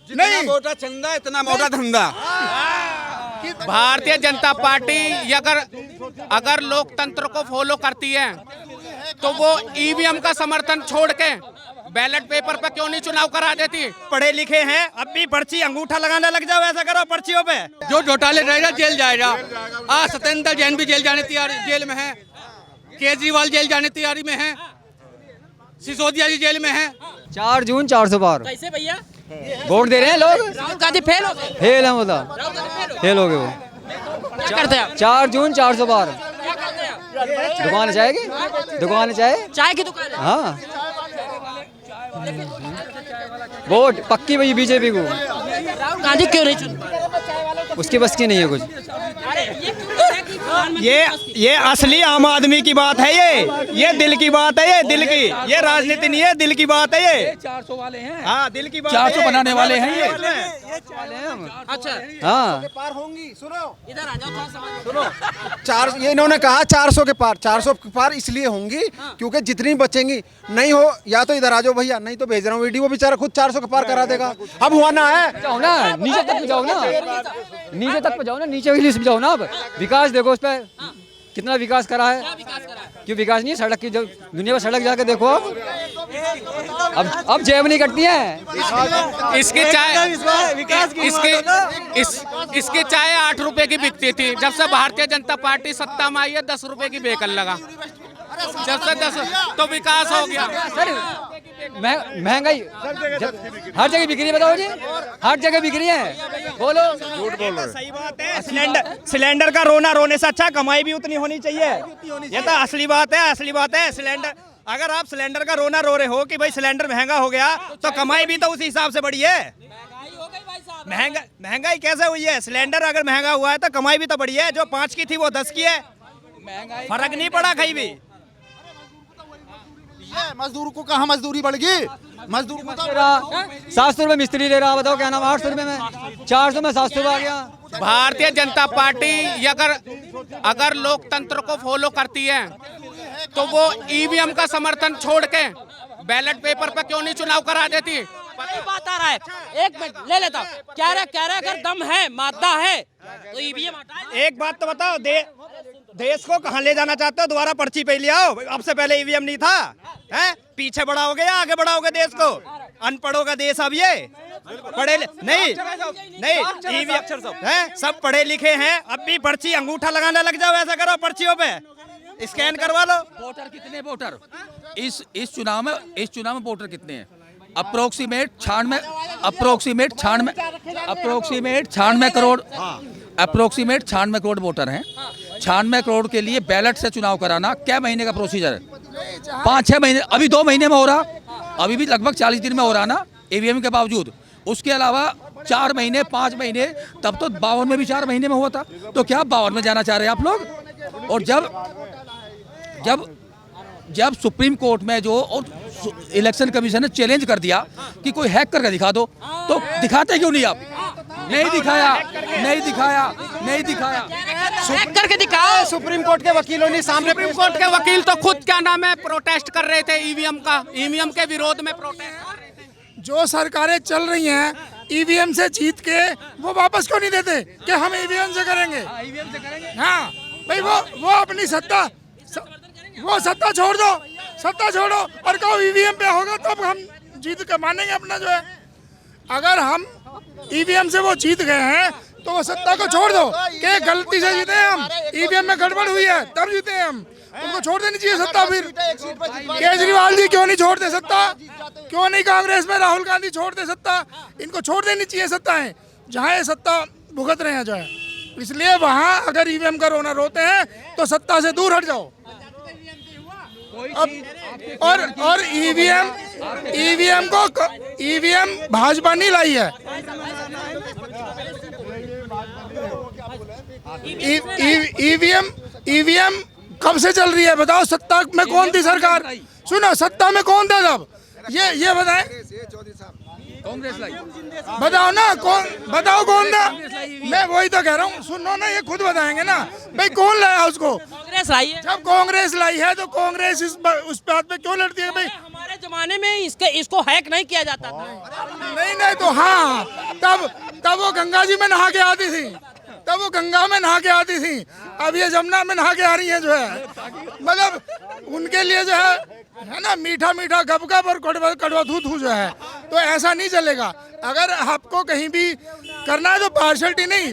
नहीं मोटा चंदा इतना मोटा धंधा। भारतीय जनता पार्टी अगर लोकतंत्र को फॉलो करती है तो वो ईवीएम का समर्थन छोड़ के बैलेट पेपर पे क्यों नहीं चुनाव करा देती? पढ़े लिखे हैं, अब भी पर्ची अंगूठा लगाने लग जाओ, ऐसा करो पर्चियों पे। जो घोटाले रहेगा जेल जाएगा। सत्येंद्र जैन भी जेल जाने जेल में है, केजरीवाल जेल जाने तैयारी में है, सिसोदिया जी जेल में है। 4 जून 400 पार। कैसे भैया? वोट दे रहे हैं लोग। राहुल गांधी फेल हो गए। फेल है बता, फेल हो गए वो। क्या करते हैं आप? 4 जून 400 पार। क्या करते हैं? दुकान चाय की, दुकान चाय। चाय की दुकान है। हाँ, वोट पक्की वही बीजेपी को। राहुल गांधी क्यों नहीं चुन पा? उसकी बस की नहीं है कुछ। ये असली आम आदमी की बात है, ये दिल की बात है, ये दिल की, ये राजनीति नहीं है, दिल की बात है ये। 400 वाले हैं। हाँ, दिल की बात। 400 बनाने वाले हैं ये। अच्छा, हाँ, पार होंगी। सुनो इधर आ जाओ, थोड़ा समझ। चार, ये इन्होंने कहा 400 के पार। 400 के पार इसलिए होंगी क्योंकि जितनी बचेंगी, नहीं हो या तो इधर आ जाओ भैया, नहीं तो भेज रहा हूँ वीडियो, बेचारा खुद 400 के पार करा देगा। अब हुआ ना है, जाओ ना नीचे तक पे, जाओ ना नीचे तक पे, जाओ ना नीचे की लिस्ट पे जाओ ना। अब विकास देखो उस पर कितना विकास करा है। क्यों विकास नहीं है? सड़क की, जो दुनिया में सड़क जाके देखो। अब जेब नहीं कटती है। इसकी चाय 8 रुपए की बिकती थी। जब से भारतीय जनता पार्टी सत्ता में आई है 10 रुपए की बेकल लगा। जब से 10 तो विकास हो गया। सर महंगाई हर जगह बिक रही है, बताओ जी, हर जगह बिक रही है। बोलो, झूठ बोल रहे। सही बात है। सिलेंडर का रोना रोने से अच्छा कमाई भी उतनी होनी चाहिए। ये तो असली बात है, असली बात है। सिलेंडर, अगर आप सिलेंडर का रोना रो रहे हो कि भाई सिलेंडर महंगा हो गया, तो कमाई भी तो उसी हिसाब से बढ़ी है। महंगाई कैसे हुई है? सिलेंडर अगर महंगा हुआ है तो कमाई भी तो बढ़ी है। जो 5 की थी वो 10 की है, फर्क नहीं पड़ा कहीं भी। मजदूर को कहाँ मजदूरी बढ़ गई? मजदूर को तो 700 रुपए मिस्त्री ले रहा, बताओ क्या नाम? 800 रुपए में, 400 में 700 आ गया। भारतीय जनता पार्टी अगर लोकतंत्र को फॉलो करती है तो वो ईवीएम का समर्थन छोड़ के बैलेट पेपर पे क्यों नहीं चुनाव करा देती? बात आ रहा है, एक मिनट ले लेता हूं। कह रहे अगर दम है, मादा है तो ईवीएम हटाए। एक बात तो बताओ, देश को कहाँ ले जाना चाहते हो? दोबारा पर्ची पे ले आओ। अब से पहले ईवीएम नहीं था, हैं? पीछे बढ़ाओगे या आगे बढ़ाओगे देश को? अनपढ़ों का देश अब ये। पढ़े नहीं ईवीएम हैं, सब पढ़े लिखे हैं, अब भी पर्ची अंगूठा लगाने लग जाओ, ऐसा करो पर्चियों पे स्कैन करवा लो। वोटर कितने वोटर इस चुनाव में वोटर कितने हैं? अप्रोक्सीमेट 96 करोड़ वोटर हैं। 96 करोड़ के लिए बैलेट से चुनाव कराना क्या महीने का प्रोसीजर है? 5-6 महीने, अभी 2 महीने में हो रहा, अभी भी लगभग 40 दिन में हो रहा ना ईवीएम के बावजूद। उसके अलावा 4 महीने 5 महीने, तब तो 52 में भी 4 महीने में हुआ था। तो क्या 52 में जाना चाह रहे हैं आप लोग? और जब सुप्रीम कोर्ट में जो और इलेक्शन कमीशन ने चैलेंज कर दिया कि कोई हैक करके दिखा दो, तो दिखाते क्यों नहीं आप? नहीं दिखाया। हैक करके दिखाओ। सुप्रीम कोर्ट के वकीलों ने सामने, सुप्रीम कोर्ट के वकील तो खुद क्या नाम है प्रोटेस्ट कर रहे थे ईवीएम के विरोध में प्रोटेस्ट कर रहे थे। जो सरकारें चल रही हैं ईवीएम से जीत के, वो वापस क्यों नहीं देते कि हम ईवीएम से करेंगे? हाँ भाई, वो अपनी सत्ता छोड़ दो, सत्ता छोड़ो और कहो ईवीएम पे होगा तब हम जीत के मानेंगे अपना जो है। अगर हम ईवीएम से वो जीत गए हैं तो वो सत्ता को छोड़ दो कि गलती से जीते हैं हम, ईवीएम में गड़बड़ हुई है तब जीते हैं हम। उनको छोड़ देनी चाहिए सत्ता। फिर केजरीवाल जी क्यों नहीं छोड़ते सत्ता? क्यों नहीं कांग्रेस में राहुल गांधी छोड़ते सत्ता? इनको छोड़ देनी चाहिए सत्ताएं, जहाँ ये सत्ता भुगत रहे हैं जो है। इसलिए वहाँ अगर ईवीएम का रोना रोते हैं तो सत्ता से दूर हट जाओ। अब और ईवीएम भाजपा नहीं लाई है। ईवीएम कब से चल रही है बताओ? सत्ता में कौन थी सरकार? सुनो, सत्ता में कौन था तब? ये बताएं। कांग्रेस लाई। बताओ ना कौन, बताओ कौन था? मैं वही तो कह रहा हूँ, सुनो ना, ये खुद बताएंगे ना भाई कौन लाया उसको? कांग्रेस लाई है। जब कांग्रेस लाई है तो कांग्रेस उस बात पे क्यों लड़ती है भाई? हमारे जमाने में इसको हैक नहीं किया जाता था। नहीं तो हाँ, तब वो गंगा जी में नहा के आती थी, तब वो गंगा में नहा के आती थी। अब ये जमुना में नहा के आ रही है जो है, मतलब उनके लिए जो है ना, मीठा मीठा गप गप और कड़वा थू थू जो है, तो ऐसा नहीं चलेगा। अगर आपको कहीं भी करना है तो पार्शलिटी नहीं।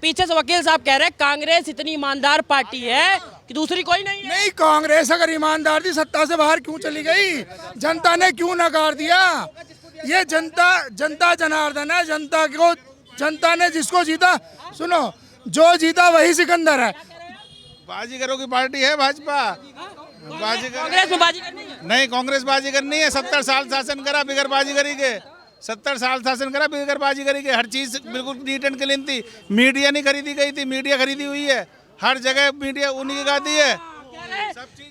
पीछे से वकील साहब कह रहे हैं कांग्रेस इतनी ईमानदार पार्टी है कि दूसरी कोई नहीं है। नहीं, कांग्रेस अगर ईमानदार थी सत्ता से बाहर क्यों चली गई? जनता ने क्यों नकार दिया? ये जनता जनार्दन है। जनता ने जिसको जीता, सुनो, जो जीता वही सिकंदर है। बाजीगरों की पार्टी है भाजपा। कांग्रेस में बाजी करनी है? नहीं, कांग्रेस बाजीगर नहीं है। 70 साल शासन करा बिगर बाजीगरी के। 70 साल शासन करा बिगर बाजीगरी के। हर चीज बिल्कुल नीट एंड क्लीन थी। मीडिया नहीं खरीदी गई थी, मीडिया खरीदी हुई है। हर जगह मीडिया उन्हीं की गाती है।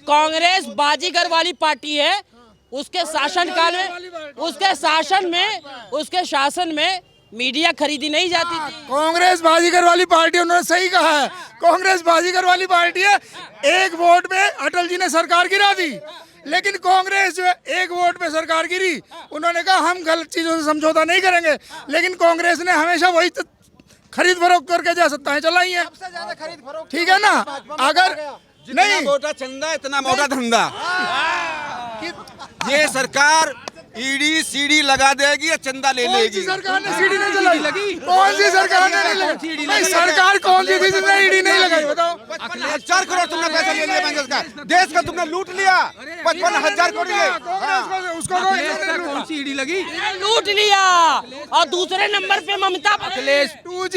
कांग्रेस बाजीगर वाली पार्टी है। उसके शासनकाल में, उसके शासन में मीडिया खरीदी नहीं जाती थी। कांग्रेस बाजीगर वाली पार्टी, उन्होंने सही कहा है, कांग्रेस बाजीगर वाली पार्टी है। एक वोट में अटल जी ने सरकार गिरा दी, लेकिन कांग्रेस जो है एक वोट पे सरकार गिरी। उन्होंने कहा हम गलत चीजों से समझौता नहीं करेंगे, लेकिन कांग्रेस ने हमेशा वही खरीद फरोख्त करके जा सकता है चलाई है। ठीक है ना? अगर नहीं मोटा चंदा इतना मोटा धंधा। ये सरकार ईडी सीडी लगा देगी या चंदा ले लेगी। सरकार ने सीडी नहीं चलाई। कौन सी सरकार ने नहीं लगाई? नहीं, सरकार कौन सी थी जिसने ईडी नहीं लगाई? बताओ। 55,000 करोड़ तुमने पैसा ले लिया बैंक का, देश का तुमने लूट लिया। 55,000 करोड़ उसको कौन सी ईडी लगी? लूट लिया। और दूसरे नंबर पे ममता अखिलेश 2G,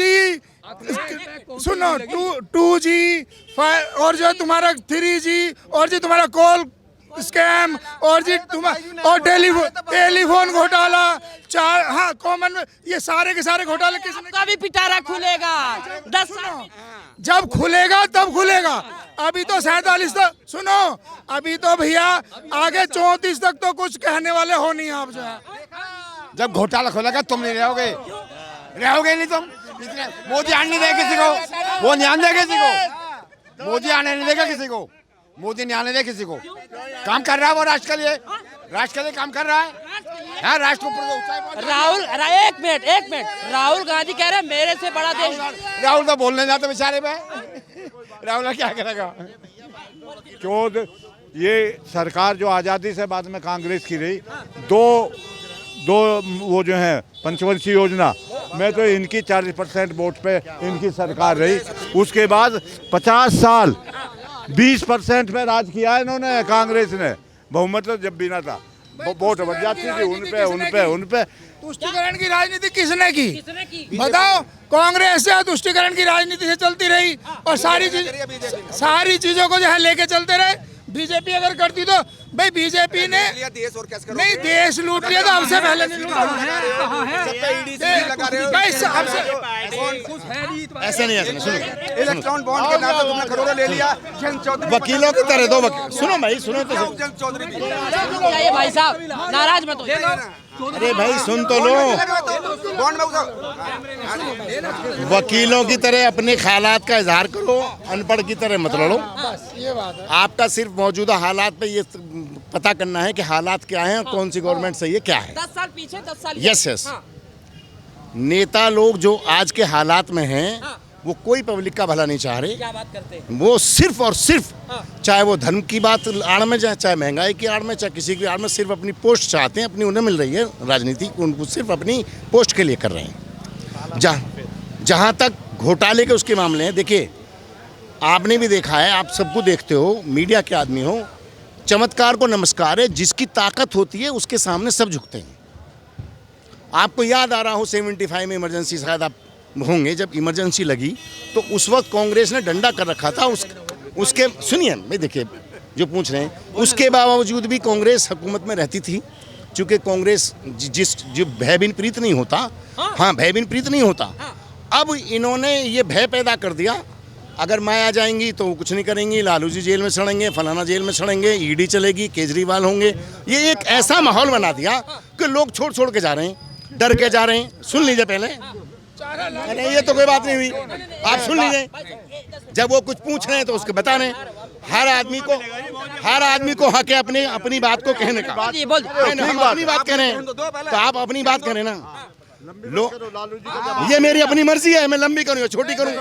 सुनो, 2G और जो तुम्हारा 3G और जो तुम्हारा कॉल स्कैम और जी और टेलीफोन घोटाला, हाँ, कॉमन में ये सारे के सारे घोटाले किसने? का भी पिटारा खुलेगा 10 साल। जब खुलेगा तब खुलेगा। अभी तो 47 तक, सुनो, अभी तो भैया आगे 34 तक तो कुछ कहने वाले हो नहीं आप जो है। जब घोटाला खोलेगा तुम नहीं रहोगे नहीं तुम। मोदी आने नहीं देगा किसी को, वो नहीं आने देगा किसी को। मोदी आने नहीं देगा किसी को। मोदी नहीं आने दे किसी को। काम कर रहा है वो राष्ट्र के लिए काम कर रहा है। हाँ, राष्ट्र को राहुल, एक मिनट, राहुल गांधी कह रहे हैं मेरे से बड़ा देश। राहुल तो बोलने जाते बेचारे पे। राहुल क्या करेगा? क्यों ये सरकार जो आज़ादी से बाद में कांग्रेस की रही, दो वो जो है पंचवंशी योजना में तो इनकी 40% वोट पे इनकी सरकार रही। उसके बाद 50 साल 20% में राज किया है इन्होंने। कांग्रेस ने बहुमत तो जब भी ना था, वोट बच जाती थी उन पे। तुष्टिकरण की राजनीति किसने की? बताओ। कांग्रेस से तुष्टिकरण की राजनीति से चलती रही और सारी चीजों को जो है लेके चलते रहे। बीजेपी अगर करती तो भाई, बीजेपी ने नहीं देश लूट लिया, तो हमसे पहले नहीं लूटा। ऐसे नहीं, सुनो, इलेक्ट्रॉन बॉन्ड के नाम पे तुमने करोड़ों ले लिया। वकीलों की तरह दो वकील। सुनो भाई, सुनो तो भाई साहब नाराज मत हो। अरे भाई सुन तो लो। बॉन्ड में वकीलों की तरह अपने ख्यालात का इजहार करो, अनपढ़ की तरह मत लड़ो। आपका सिर्फ मौजूदा हालात पे ये पता करना है कि हालात क्या हैं और कौन सी गवर्नमेंट सही है, क्या है। 10 साल पीछे, 10 साल यस। नेता लोग जो आज के हालात में हैं, वो कोई पब्लिक का भला नहीं चाह रहे। क्या बात करते हैं? वो सिर्फ और सिर्फ, चाहे वो धर्म की बात आड़ में जाए, चाहे महंगाई की आड़ में, चाहे किसी की आड़ में, सिर्फ अपनी पोस्ट चाहते हैं। अपनी उन्हें मिल रही है राजनीति, उनको सिर्फ अपनी पोस्ट के लिए कर रहे हैं। जहाँ तक घोटाले के उसके मामले हैं, देखिए आपने भी देखा है, आप सबको देखते हो, मीडिया के आदमी हो, चमत्कार को नमस्कार है। जिसकी ताकत होती है उसके सामने सब झुकते हैं। आपको याद आ रहा हो 75 में इमरजेंसी, शायद आप होंगे, जब इमरजेंसी लगी तो उस वक्त कांग्रेस ने डंडा कर रखा था। उसके सुनिए भाई, देखिए जो पूछ रहे हैं, उसके बावजूद भी कांग्रेस हुकूमत में रहती थी। चूँकि कांग्रेस जो भयभीन प्रीत नहीं होता, हाँ भयभीन प्रीत नहीं होता, अब इन्होंने ये भय पैदा कर दिया। अगर मैं आ जाएंगी तो कुछ नहीं करेंगी, लालू जी जेल में सड़ेंगे, फलाना जेल में सड़ेंगे, ईडी चलेगी, केजरीवाल होंगे। ये एक ऐसा माहौल बना दिया कि लोग छोड़ के जा रहे हैं, डर के जा रहे हैं। सुन लीजिए पहले, नहीं ये तो कोई बात नहीं हुई, आप सुन लीजिए। जब वो कुछ पूछ रहे हैं तो उसके बता रहे हैं। हर आदमी को हक है अपनी बात को कहने का। बोलिए, बोलिए। नहीं, हम अपनी बात कह रहे हैं तो आप अपनी बात करें ना। लो, ये मेरी अपनी मर्जी है, मैं लंबी करूँ या छोटी करूँ।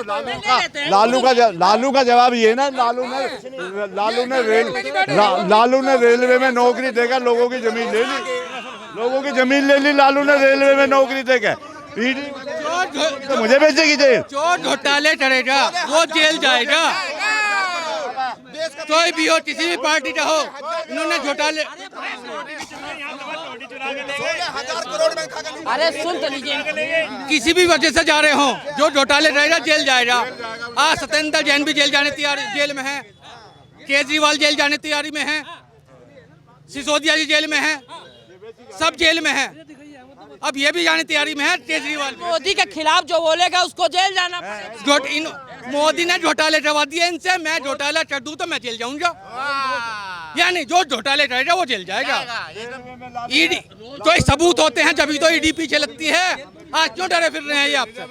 लालू का जवाब ये ना, लालू ने रेलवे में नौकरी देकर लोगों की जमीन ले ली, लालू ने रेलवे में नौकरी देकर तो मुझे भेजेगी जेल। जो घोटाले करेगा वो जेल जाएगा, कोई भी हो, किसी भी पार्टी का हो, इन्होंने घोटाले। अरे सुन तो लीजिए, किसी भी वजह से जा रहे हो, जो घोटाले रहेगा जेल जाएगा। आज सत्येंद्र जैन भी जेल में है, केजरीवाल जेल जाने तैयारी में है, सिसोदिया जी जेल में है, सब जेल में है। अब ये भी जाने तैयारी में है केजरीवाल। मोदी के खिलाफ जो बोलेगा उसको जेल जाना पड़ेगा। मोदी ने घोटाले करवा दिए इनसे, मैं घोटाला कर दूं तो मैं जेल जाऊंगा। यानी जो घोटाले करेगा वो जेल जाएगा। ईडी कोई सबूत होते हैं जब तो ईडी पीछे लगती है। आज क्यों डरे फिर रहे हैं ये आपसे?